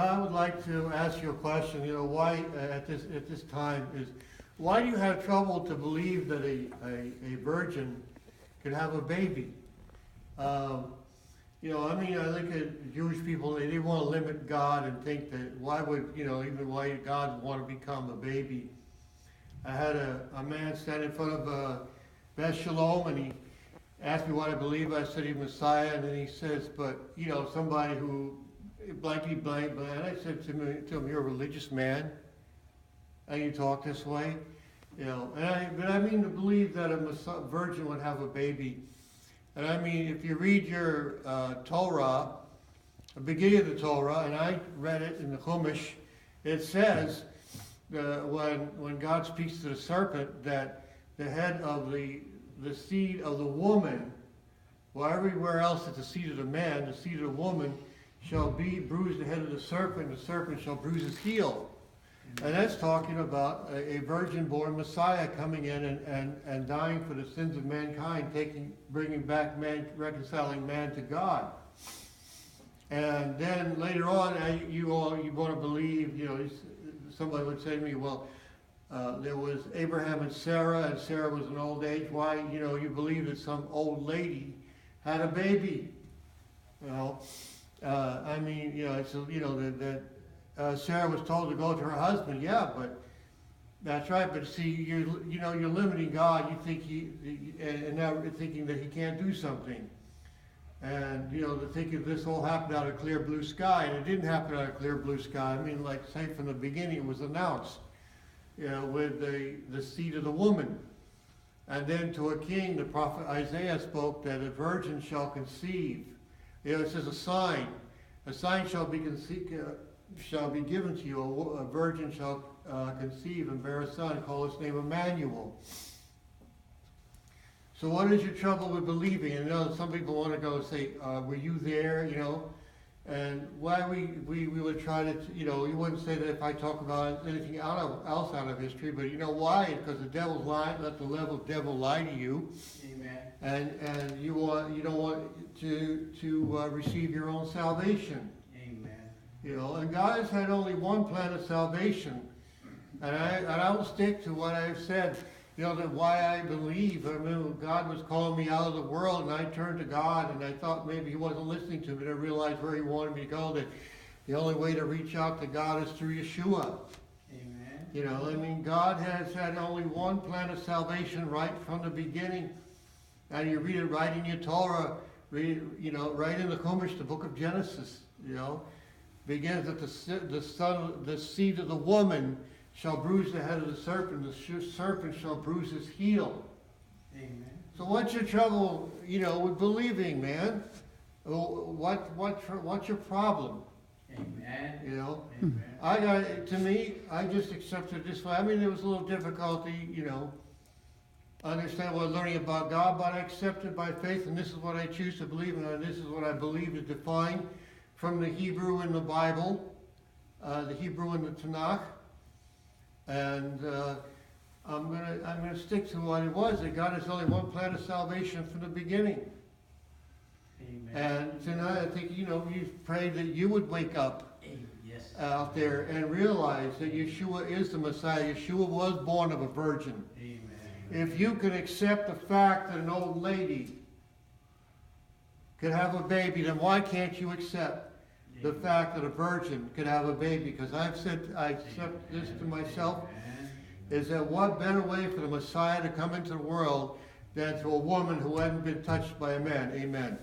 I would like to ask you a question. Why at this time is why do you have trouble to believe that a virgin could have a baby? I look at Jewish people. They want to limit God and think that why would why God would want to become a baby? I had a man stand in front of Beth Shalom, and he asked me what I believe. I said he's Messiah, and then he says, but somebody who blankety blank, and I said to him, you're a religious man, and you talk this way, but I mean to believe that a virgin would have a baby. And I mean, if you read your Torah, the beginning of the Torah, and I read it in the Chumash, it says when God speaks to the serpent that the head of the seed of the woman, while everywhere else it's the seed of the man, the seed of the woman shall bruise the head of the serpent shall bruise his heel. And that's talking about a virgin-born Messiah coming in and dying for the sins of mankind, bringing back man, reconciling man to God. And then later on, you want to believe, somebody would say to me, well, there was Abraham and Sarah was an old age. Why, you believe that some old lady had a baby? Sarah was told to go to her husband. Yeah, but that's right. But see, you're limiting God. You think and now thinking that He can't do something, and thinking this all happened out of clear blue sky, and it didn't happen out of clear blue sky. I mean, like say from the beginning, it was announced, with the seed of the woman, and then to a king, the prophet Isaiah spoke that a virgin shall conceive. It says a sign shall be given to you. A virgin shall conceive and bear a son, call his name Emmanuel. So what is your trouble with believing? And some people want to go and say, were you there, and why we would try to, you wouldn't say that if I talk about anything else out of history, but why? Because the devil's lying, let the devil lie to you. Amen. And you don't want to receive your own salvation. And God has had only one plan of salvation, and I will stick to what I've said. That why I believe. I mean, God was calling me out of the world, and I turned to God, and I thought maybe He wasn't listening to me. But I realized where He wanted me to go. That the only way to reach out to God is through Yeshua. Amen. God has had only one plan of salvation right from the beginning, and you read it right in your Torah. Right in the Chumash, the book of Genesis. Begins that the seed of the woman shall bruise the head of the serpent. The serpent shall bruise his heel. Amen. So what's your trouble, with believing, man? What's your problem? Amen. Amen. I just accepted it this way. I mean, there was a little difficulty, understand what learning about God, but I accepted by faith, and this is what I choose to believe in, and this is what I believe is defined from the Hebrew in the Bible, the Hebrew in the Tanakh, and I'm gonna stick to what it was. That God has only one plan of salvation from the beginning. Amen. And tonight, I think you prayed that you would wake up out there and realize that Yeshua is the Messiah. Yeshua was born of a virgin. Amen. If you can accept the fact that an old lady could have a baby, then why can't you accept the fact that a virgin could have a baby? Because I accept this to myself, is that what better way for the Messiah to come into the world than to a woman who hadn't been touched by a man? Amen.